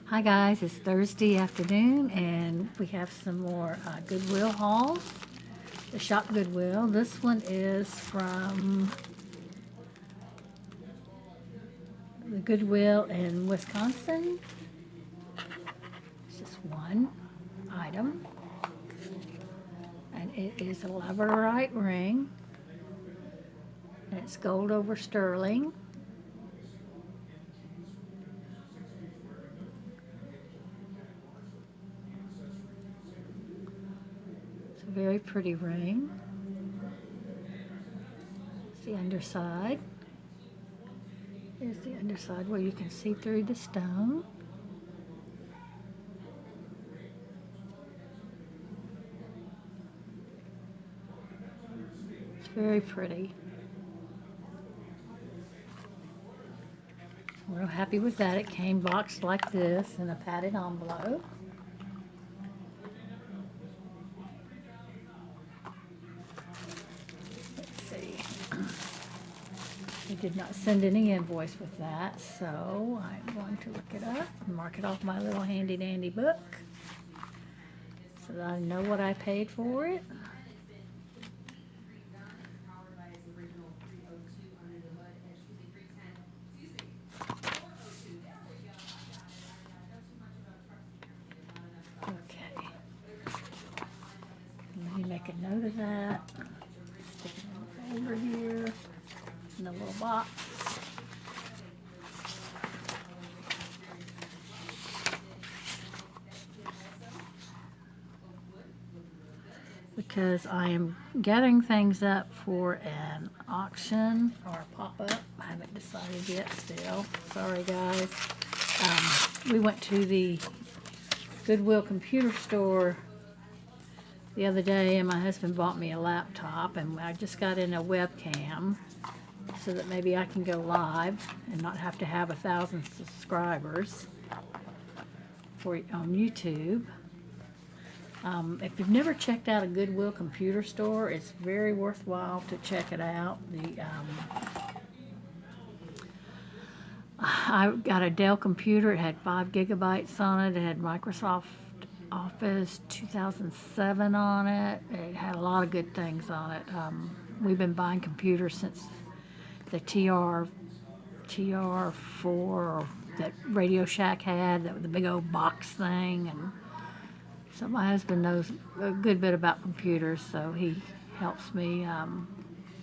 Hi guys, it's Thursday afternoon and we have some more Goodwill hauls. The Shop Goodwill. This one is from the Goodwill in Wisconsin. It's just one item. And it is a labradorite ring. And it's gold over sterling. Very pretty ring. It's the underside. Here's the underside where you can see through the stone. It's very pretty. I'm real happy with that. It came boxed like this in a padded envelope. They did not send any invoice with that, so I'm going to look it up and mark it off my little handy dandy book so that I know what I paid for it. Okay. Let me make a note of that. Stick it in the folder here. In the little box. Because I am gathering things up for an auction or a pop-up. I haven't decided yet still. Sorry guys. We went to the Goodwill computer store the other day and my husband bought me a laptop and I just got in a webcam so that maybe I can go live and not have to have 1,000 subscribers on YouTube. If you've never checked out a Goodwill computer store, it's very worthwhile to check it out. I got a Dell computer. It had 5 gigabytes on it. It had Microsoft Office 2007 on it. It had a lot of good things on it. We've been buying computers since the TR4 that Radio Shack had, that was the big old box thing, and so my husband knows a good bit about computers, so he helps me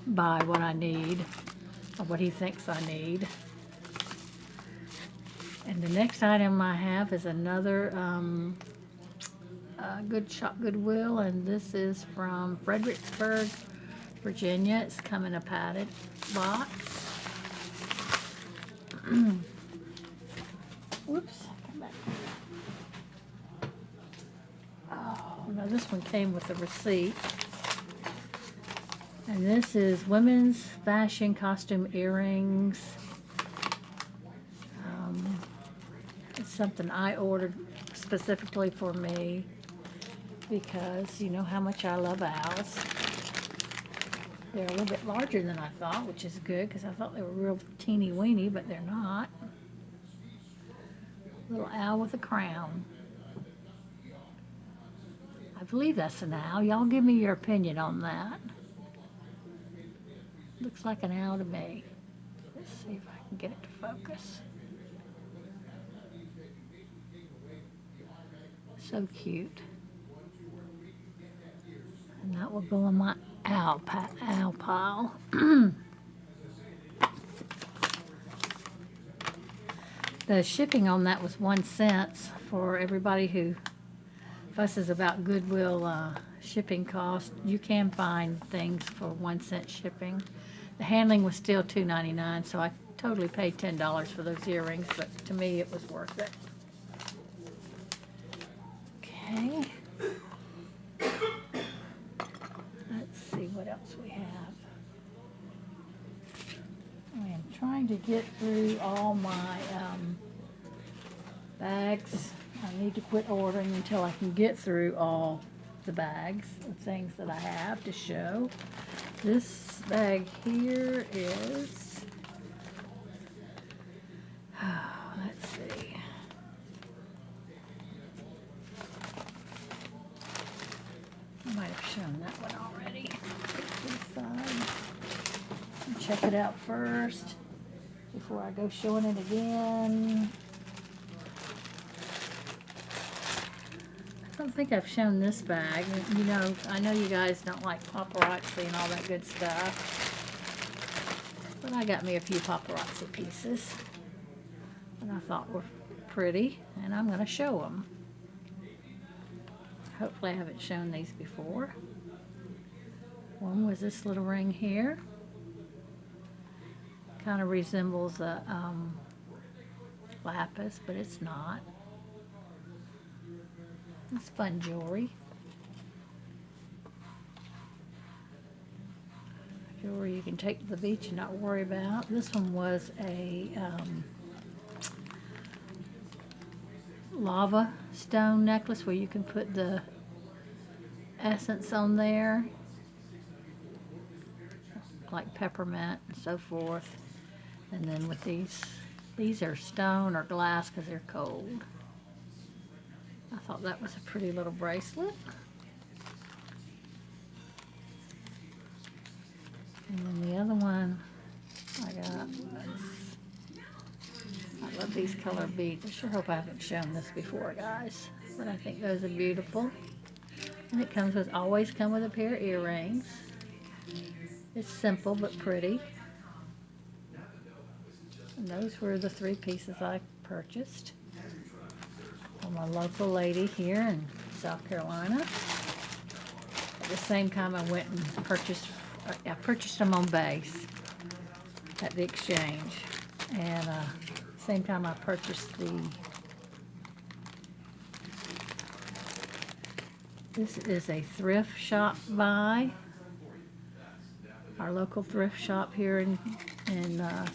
buy what I need, or what he thinks I need. And the next item I have is another Shop Goodwill, and this is from Fredericksburg, Virginia. It's come in a padded box. Whoops. Come back. Oh, no, this one came with a receipt. And this is women's fashion costume earrings. It's something I ordered specifically for me because you know how much I love owls. They're a little bit larger than I thought, which is good because I thought they were real teeny weeny, but they're not. Little owl with a crown. I believe that's an owl. Y'all give me your opinion on that. Looks like an owl to me. Let's see if I can get it to focus. So cute. And that will go in my owl pile. The shipping on that was 1 cent for everybody who fusses about Goodwill shipping cost. You can find things for 1 cent shipping. The handling was still $2.99, so I totally paid $10 for those earrings, but to me it was worth it. Okay. Let's see what else we have. I am trying to get through all my bags. I need to quit ordering until I can get through all the bags of things that I have to show. This bag here is, let's see, shown that one already. This side. Check it out first before I go showing it again. I don't think I've shown this bag. You know, I know you guys don't like paparazzi and all that good stuff, but I got me a few paparazzi pieces that I thought were pretty, and I'm going to show them. Hopefully I haven't shown these before. One was this little ring here. Kind of resembles a lapis, but it's not. It's fun jewelry. Jewelry you can take to the beach and not worry about. This one was a lava stone necklace where you can put the essence on there, like peppermint and so forth. And then with these are stone or glass because they're cold. I thought that was a pretty little bracelet. And then the other one I got was, I love these color beads. I sure hope I haven't shown this before, guys, but I think those are beautiful. And it comes with, always come with a pair of earrings. It's simple but pretty. And those were the 3 pieces I purchased from a local lady here in South Carolina. At the same time I went and purchased them on base at the exchange. And same time I purchased this is a thrift shop buy. Our local thrift shop here in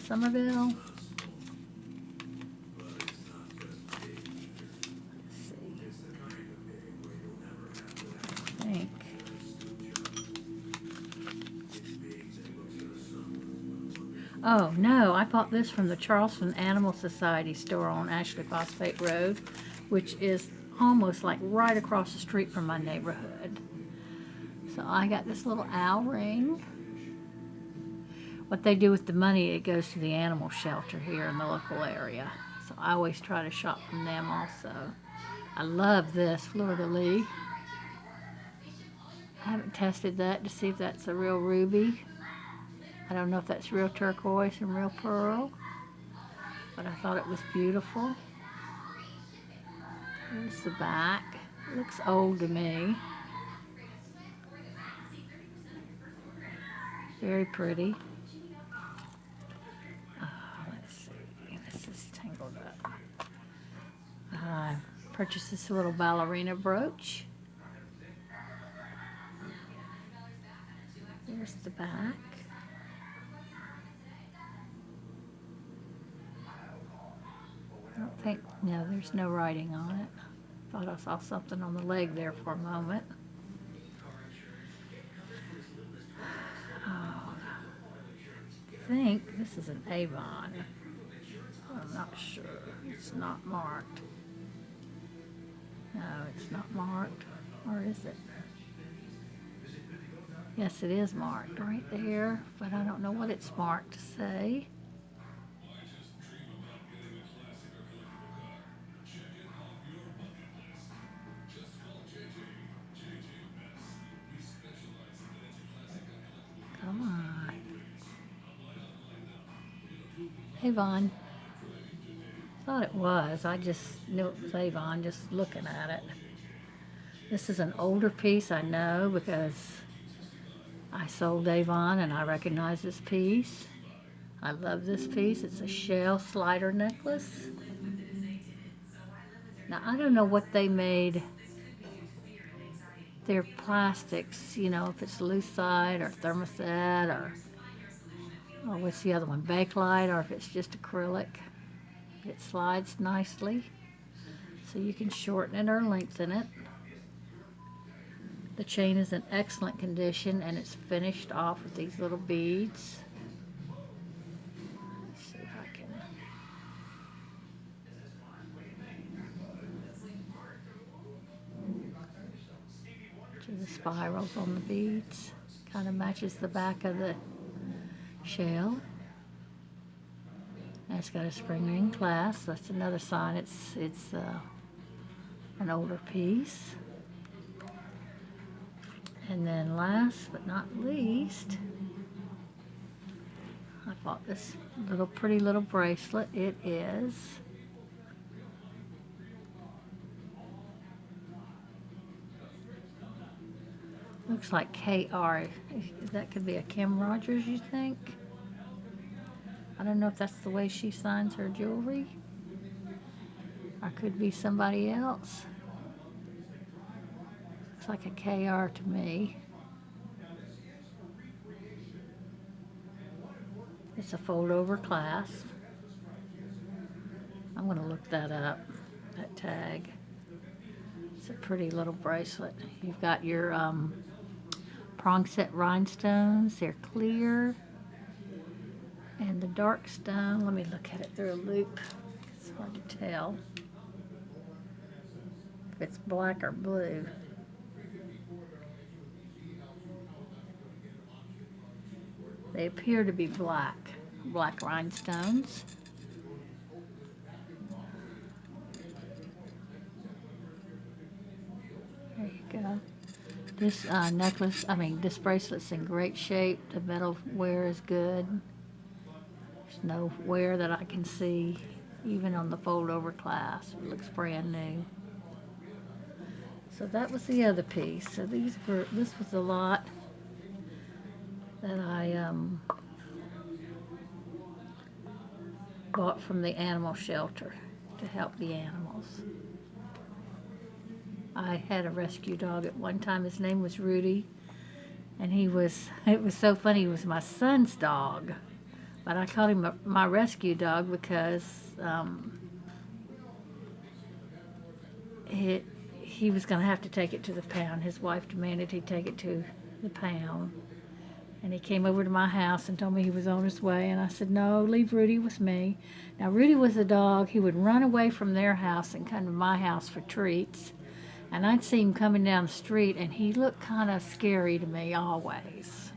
Somerville. Oh, no, I bought this from the Charleston Animal Society store on Ashley Phosphate Road, which is almost like right across the street from my neighborhood. So I got this little owl ring. What they do with the money, it goes to the animal shelter here in the local area. So I always try to shop from them also. I love this fleur-de-lis. I haven't tested that to see if that's a real ruby. I don't know if that's real turquoise and real pearl, but I thought it was beautiful. There's the back. It looks old to me. Very pretty. Let's see. This is tangled up. I purchased this little ballerina brooch. There's the back. I don't think, no, there's no writing on it. Thought I saw something on the leg there for a moment. Oh, I think this is an Avon. I'm not sure. It's not marked. No, it's not marked. Or is it? Yes, it is marked right there, but I don't know what it's marked to say. Come on. Avon. Thought it was. I just knew it was Avon just looking at it. This is an older piece, I know, because I sold Avon and I recognize this piece. I love this piece. It's a shell slider necklace. Now, I don't know what they made their plastics, you know, if it's lucite or thermoset or what's the other one, Bakelite, or if it's just acrylic. It slides nicely, so you can shorten it or lengthen it. The chain is in excellent condition and it's finished off with these little beads. Let's see if I can. spirals on the beads. Kind of matches the back of the shell. And it's got a spring ring clasp. That's another sign it's an older piece. And then last but not least, I bought this pretty little bracelet. It is looks like KR. That could be a Kim Rogers, you think? I don't know if that's the way she signs her jewelry. Or could be somebody else. Looks like a KR to me. It's a fold-over clasp. I'm going to look that up, that tag. It's a pretty little bracelet. You've got your prong set rhinestones. They're clear. And the dark stone, let me look at it through a loop. It's hard to tell if it's black or blue. They appear to be black rhinestones. There you go. This this bracelet's in great shape. The metal wear is good. There's no wear that I can see, even on the fold-over clasp. It looks brand new. So that was the other piece. So this was a lot that I bought from the animal shelter to help the animals. I had a rescue dog at one time. His name was Rudy, and it was so funny. He was my son's dog, but I called him my rescue dog because he was going to have to take it to the pound. His wife demanded he take it to the pound. And he came over to my house and told me he was on his way. And I said, no, leave Rudy with me. Now, Rudy was a dog. He would run away from their house and come to my house for treats. And I'd see him coming down the street, and he looked kind of scary to me always.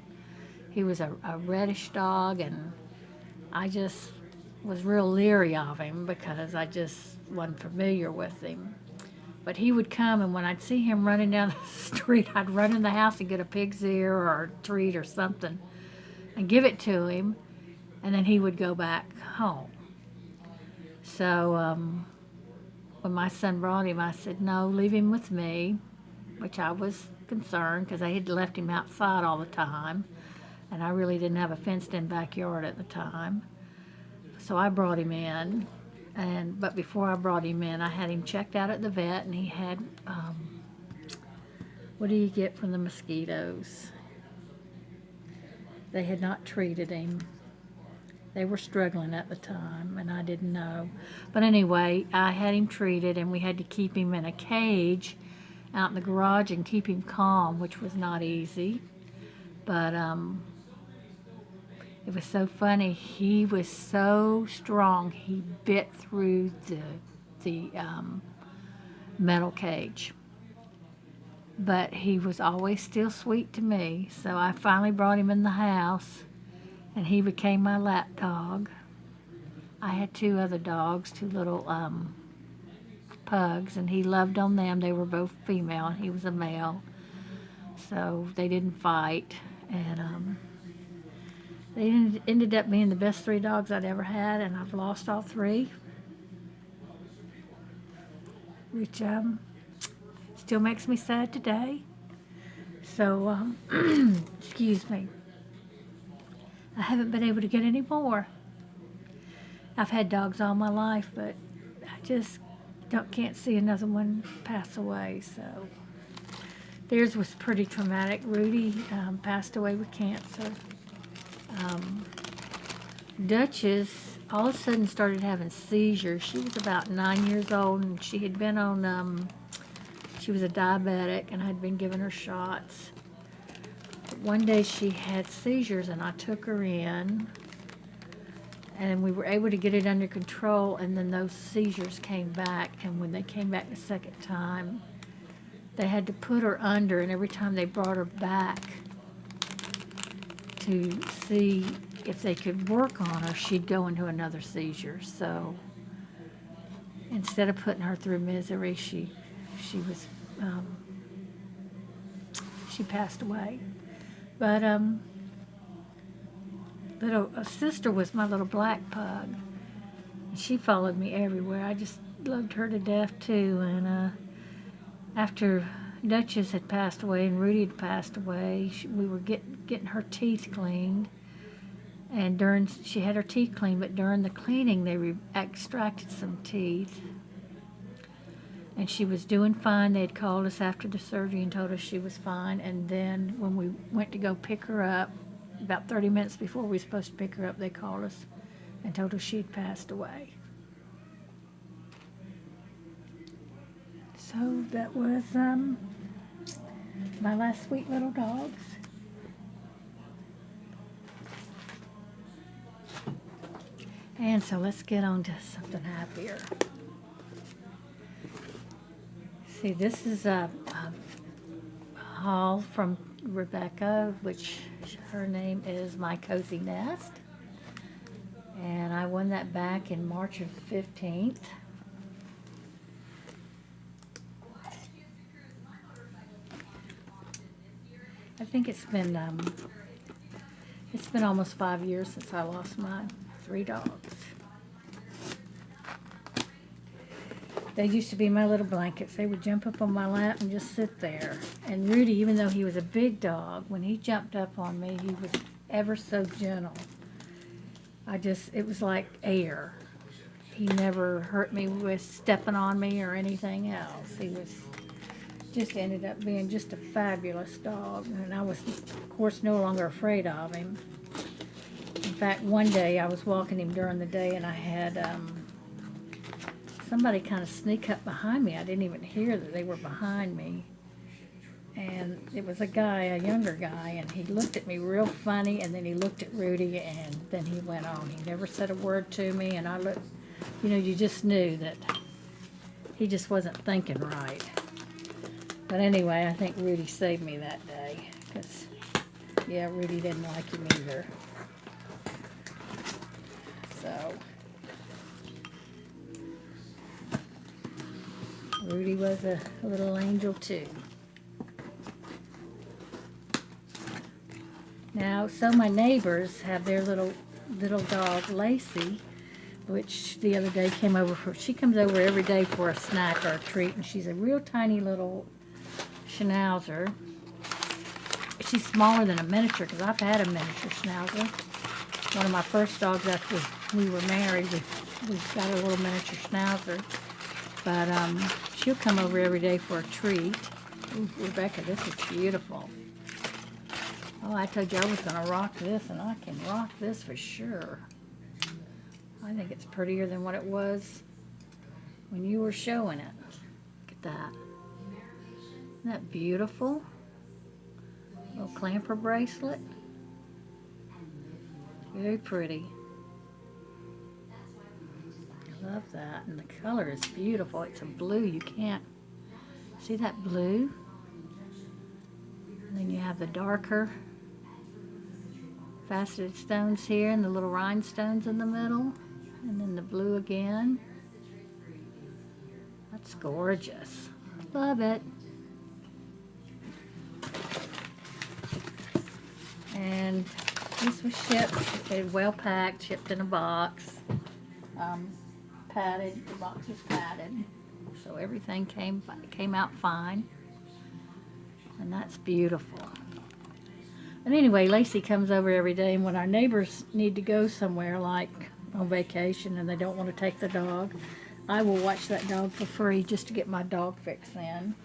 He was a reddish dog, and I just was real leery of him because I just wasn't familiar with him. But he would come, and when I'd see him running down the street, I'd run in the house and get a pig's ear or a treat or something and give it to him, and then he would go back home. So when my son brought him, I said, no, leave him with me, which I was concerned because I had left him outside all the time, and I really didn't have a fenced-in backyard at the time. So I brought him in. But before I brought him in, I had him checked out at the vet, and he had, what do you get from the mosquitoes? They had not treated him. They were struggling at the time, and I didn't know. But anyway, I had him treated, and we had to keep him in a cage out in the garage and keep him calm, which was not easy. But it was so funny. He was so strong. He bit through the metal cage. But he was always still sweet to me. So I finally brought him in the house, and he became my lap dog. I had two other dogs, two little pugs, and he loved on them. They were both female, and he was a male. So they didn't fight. And they ended up being the best 3 dogs I'd ever had, and I've lost all 3, which still makes me sad today. So, excuse me. I haven't been able to get any more. I've had dogs all my life, but I just can't see another one pass away. So theirs was pretty traumatic. Rudy passed away with cancer. Duchess all of a sudden started having seizures. She was about 9 years old, and she had been on, she was a diabetic and had been giving her shots. But one day she had seizures, and I took her in, and we were able to get it under control, and then those seizures came back, and when they came back the second time, they had to put her under, and every time they brought her back to see if they could work on her, she'd go into another seizure. So instead of putting her through misery, she was she passed away. But a sister was my little black pug. She followed me everywhere. I just loved her to death too. And after Duchess had passed away and Rudy had passed away, we were getting her teeth cleaned. And she had her teeth cleaned, but during the cleaning they extracted some teeth. And she was doing fine. They had called us after the surgery and told us she was fine. And then when we went to go pick her up, about 30 minutes before we were supposed to pick her up, they called us and told us she'd passed away. So that was my last sweet little dogs. And so let's get on to something happier. See, this is a haul from Rebecca, which her name is My Cozy Nest. And I won that back in March of 15th. I think it's been almost 5 years since I lost my 3 dogs. They used to be my little blankets. They would jump up on my lap and just sit there. And Rudy, even though he was a big dog, when he jumped up on me, he was ever so gentle. It was like air. He never hurt me with stepping on me or anything else. He just ended up being just a fabulous dog. And I was, of course, no longer afraid of him. In fact, one day I was walking him during the day and I had somebody kind of sneak up behind me. I didn't even hear that they were behind me. And it was a guy, a younger guy, and he looked at me real funny, and then he looked at Rudy, and then he went on. He never said a word to me, and I looked, you just knew that he just wasn't thinking right. But anyway, I think Rudy saved me that day, because, yeah, Rudy didn't like him either. So Rudy was a little angel too. Now, so my neighbors have their little dog, Lacey, which the other day came over she comes over every day for a snack or a treat, and she's a real tiny little Schnauzer. She's smaller than a miniature, because I've had a miniature Schnauzer. One of my first dogs after we were married, we got a little miniature Schnauzer. But she'll come over every day for a treat. Ooh, Rebecca, this is beautiful. Oh, I told you I was going to rock this, and I can rock this for sure. I think it's prettier than what it was when you were showing it. Look at that. Isn't that beautiful? Little clamper bracelet. Very pretty. I love that. And the color is beautiful. It's a blue. You can't see that blue? And then you have the darker faceted stones here and the little rhinestones in the middle. And then the blue again. That's gorgeous. Love it. And this was shipped, well packed, shipped in a box. Padded, the box was padded. So everything came out fine. And that's beautiful. And anyway, Lacey comes over every day, and when our neighbors need to go somewhere, like on vacation, and they don't want to take the dog, I will watch that dog for free just to get my dog fix in.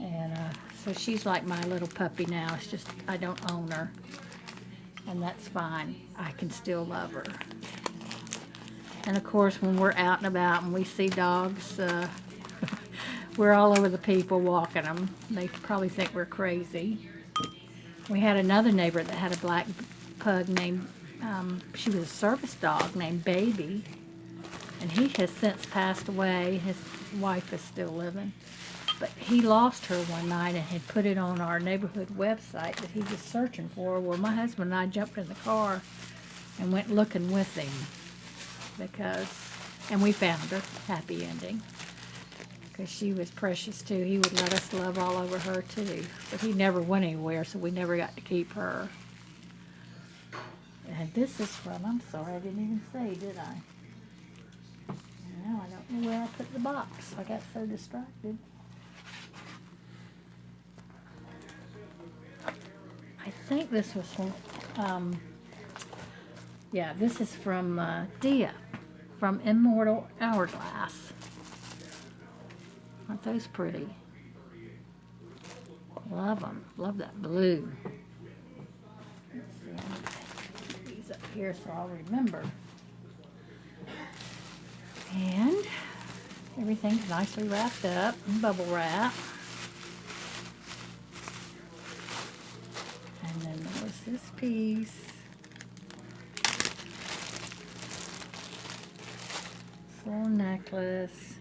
And so she's like my little puppy now. It's just I don't own her. And that's fine. I can still love her. And of course, when we're out and about and we see dogs, we're all over the people walking them. They probably think we're crazy. We had another neighbor that had a black pug named, she was a service dog named Baby. And he has since passed away. His wife is still living. But he lost her one night and had put it on our neighborhood website that he was searching for. Well, my husband and I jumped in the car and went looking with him and we found her, happy ending, because she was precious too. He would let us love all over her too, but he never went anywhere, so we never got to keep her. And this is from, I'm sorry, I didn't even say, did I? Now I don't know where I put the box. I got so distracted. I think this was from, yeah, this is from Dia, from Immortall Hourglass. Aren't those pretty? Love them. Love that blue. Let's see, I'm going to put these up here so I'll remember. And everything's nicely wrapped up in bubble wrap. And then there was this piece. This little necklace.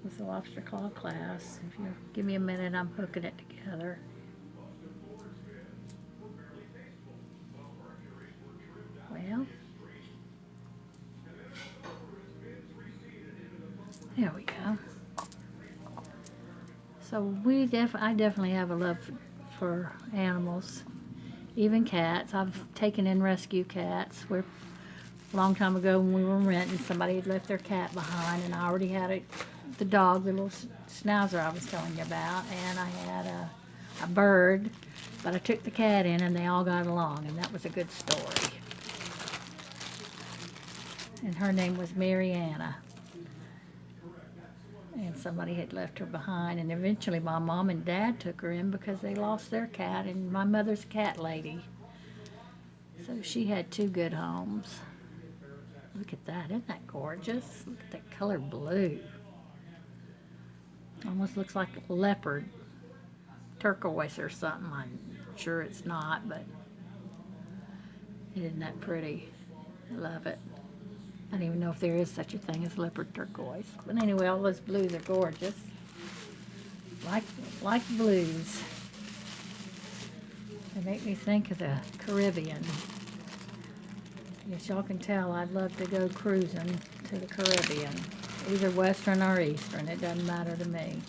With the lobster claw clasp. If you give me a minute, I'm hooking it together. Well, there we go. So I definitely have a love for animals, even cats. I've taken in rescue cats. A long time ago when we were renting, somebody had left their cat behind, and I already had the dog, the little schnauzer I was telling you about, and I had a bird, but I took the cat in and they all got along, and that was a good story. And her name was Mariana. And somebody had left her behind, and eventually my mom and dad took her in because they lost their cat, and my mother's a cat lady. So she had two good homes. Look at that, isn't that gorgeous? Look at that color blue. Almost looks like leopard, turquoise or something. I'm sure it's not, but isn't that pretty? I love it. I don't even know if there is such a thing as leopard turquoise. But anyway, all those blues are gorgeous. Like blues. They make me think of the Caribbean. As y'all can tell, I'd love to go cruising to the Caribbean. Either Western or Eastern, it doesn't matter to me.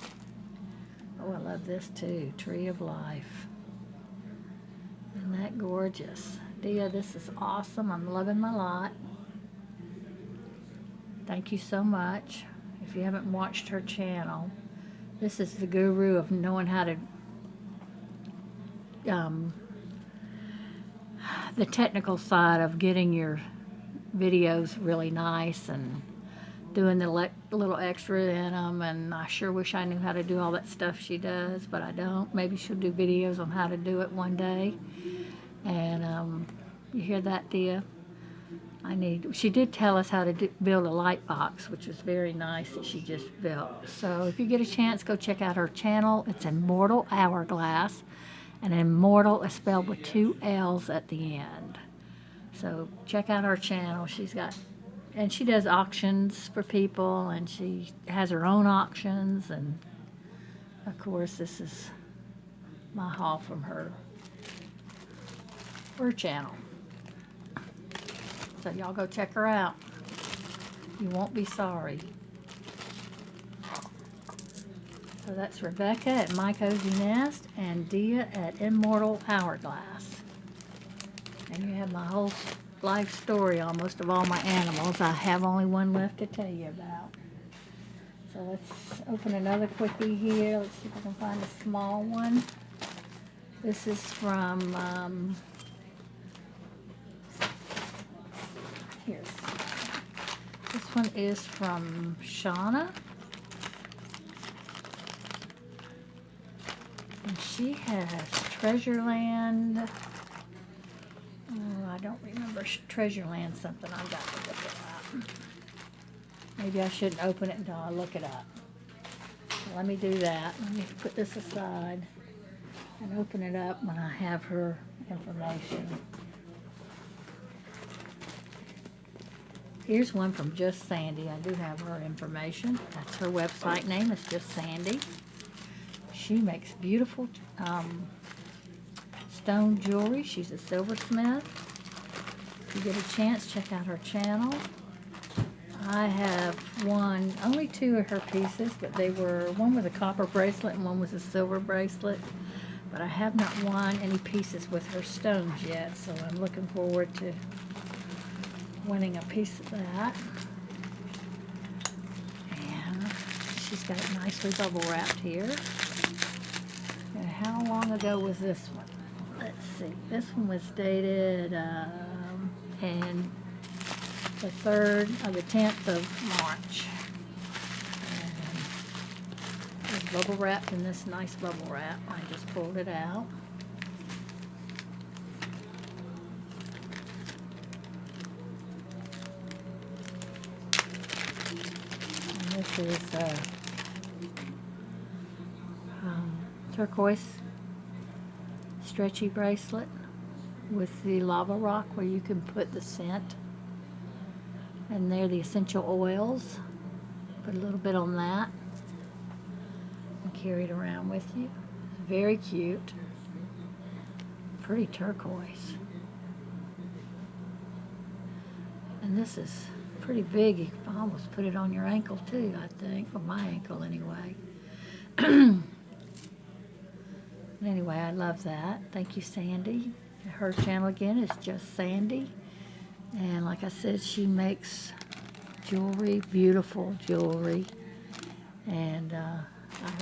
Oh, I love this too, Tree of Life. Isn't that gorgeous? Dia, this is awesome. I'm loving my lot. Thank you so much. If you haven't watched her channel, this is the guru of knowing how to, the technical side of getting your videos really nice and doing the little extra in them, and I sure wish I knew how to do all that stuff she does, but I don't. Maybe she'll do videos on how to do it one day. And you hear that, Dia? She did tell us how to build a light box, which was very nice that she just built. So if you get a chance, go check out her channel. It's Immortall Hourglass, and Immortall is spelled with 2 L's at the end. So check out our channel. And she does auctions for people, and she has her own auctions, and of course this is my haul from her channel. So y'all go check her out. You won't be sorry. So that's Rebecca at My Cozy Nest and Dia at Immortall Hourglass. And you have my whole life story almost of all my animals. I have only one left to tell you about. So let's open another quickie here. Let's see if I can find a small one. This is from, this one is from Shauna. And she has Treasureland. Oh, I don't remember Treasureland something. I've got to look it up. Maybe I shouldn't open it until I look it up. So let me do that. Let me put this aside and open it up when I have her information. Here's one from Just Sandi. I do have her information. That's her website name. It's Just Sandi. She makes beautiful stone jewelry. She's a silversmith. If you get a chance, check out her channel. I have only 2 of her pieces, but they were, one was a copper bracelet and one was a silver bracelet. But I have not won any pieces with her stones yet, so I'm looking forward to winning a piece of that. And she's got it nicely bubble wrapped here. And how long ago was this one? Let's see. This one was dated in the 10th of March. And it's bubble wrapped in this nice bubble wrap. I just pulled it out. And this is turquoise stretchy bracelet with the lava rock where you can put the scent. And there are the essential oils. Put a little bit on that and carry it around with you. Very cute. Pretty turquoise. And this is pretty big. You can almost put it on your ankle too, I think. Or my ankle anyway. Anyway, I love that. Thank you, Sandi. Her channel again is Just Sandi. And like I said, she makes jewelry, beautiful jewelry. And I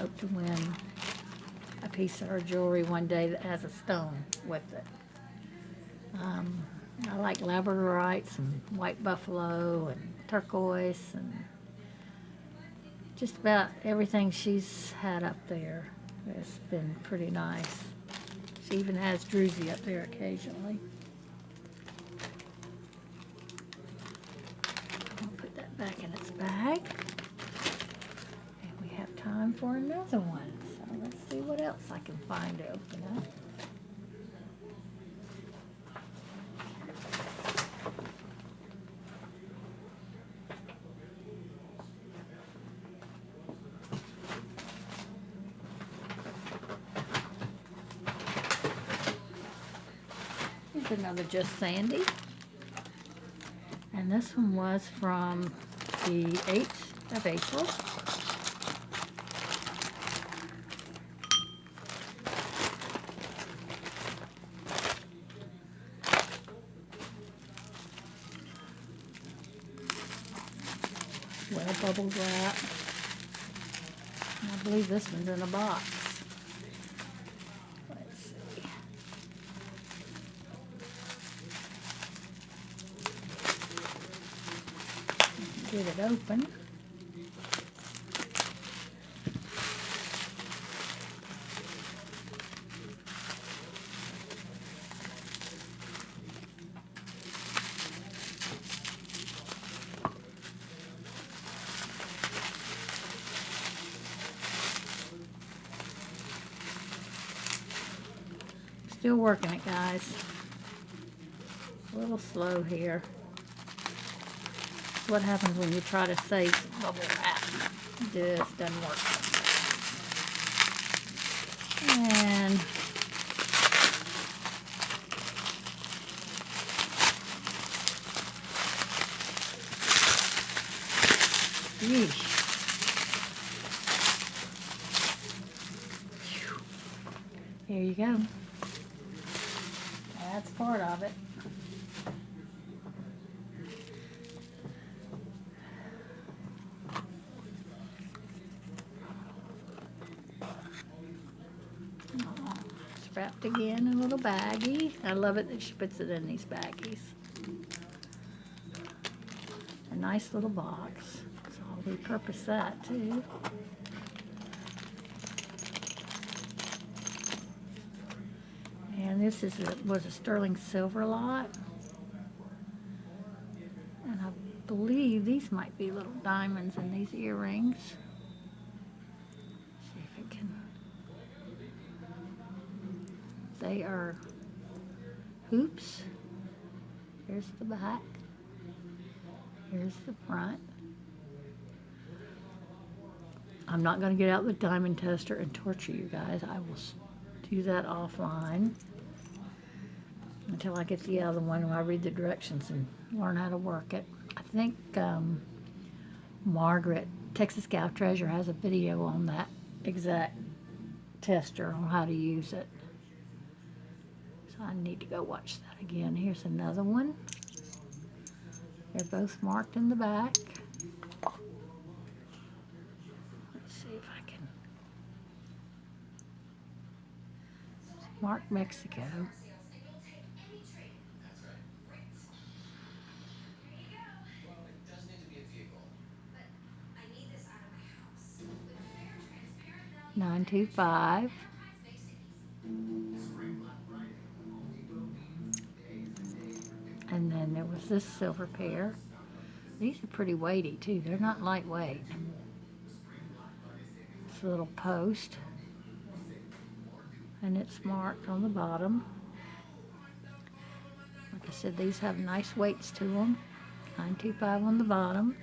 hope to win a piece of her jewelry one day that has a stone with it. I like labradorites and white buffalo and turquoise and just about everything she's had up there. It's been pretty nice. She even has druzy up there occasionally. Back in its bag. And we have time for another one. So let's see what else I can find to open up. Here's another Just Sandi. And this one was from the 8th of April. Well bubble wrap. I believe this one's in a box. Let's see. Get it open. Still working it, guys. A little slow here. What happens when you try to save some bubble wrap. It just doesn't work. And yeesh. Here you go. That's part of it. Wrapped again in a little baggie. I love it that she puts it in these baggies. A nice little box. So I'll repurpose that too. And this was a sterling silver lot. And I believe these might be little diamonds in these earrings. See if it can. They are hoops. Here's the back. Here's the front. I'm not going to get out the diamond tester and torture you guys. I will do that offline until I get the other one where I read the directions and learn how to work it. I think Margaret, Texas Gal Treasure, has a video on that exact tester on how to use it. So I need to go watch that again. Here's another one. They're both marked in the back. Let's see if I can mark Mexico. $925. And then there was this silver pair. These are pretty weighty too. They're not lightweight. This little post. And it's marked on the bottom. Like I said, these have nice weights to them. $925 on the bottom.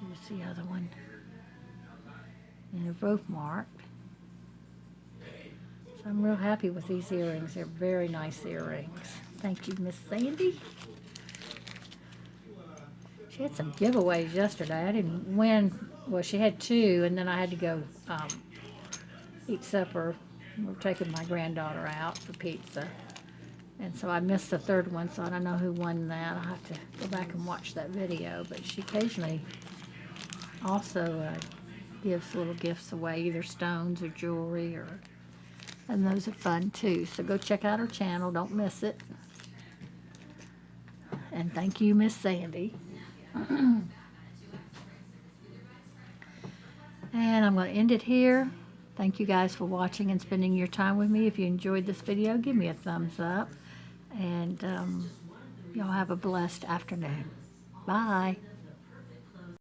Here's the other one. And they're both marked. So I'm real happy with these earrings. They're very nice earrings. Thank you, Miss Sandy. She had some giveaways yesterday. I didn't win. Well, she had two, and then I had to go eat supper. We're taking my granddaughter out for pizza. And so I missed the third one, so I don't know who won that. I'll have to go back and watch that video. But she occasionally also gives little gifts away, either stones or jewelry, and those are fun too. So go check out her channel. Don't miss it. And thank you, Miss Sandy. And I'm going to end it here. Thank you guys for watching and spending your time with me. If you enjoyed this video, give me a thumbs up. And y'all have a blessed afternoon. Bye.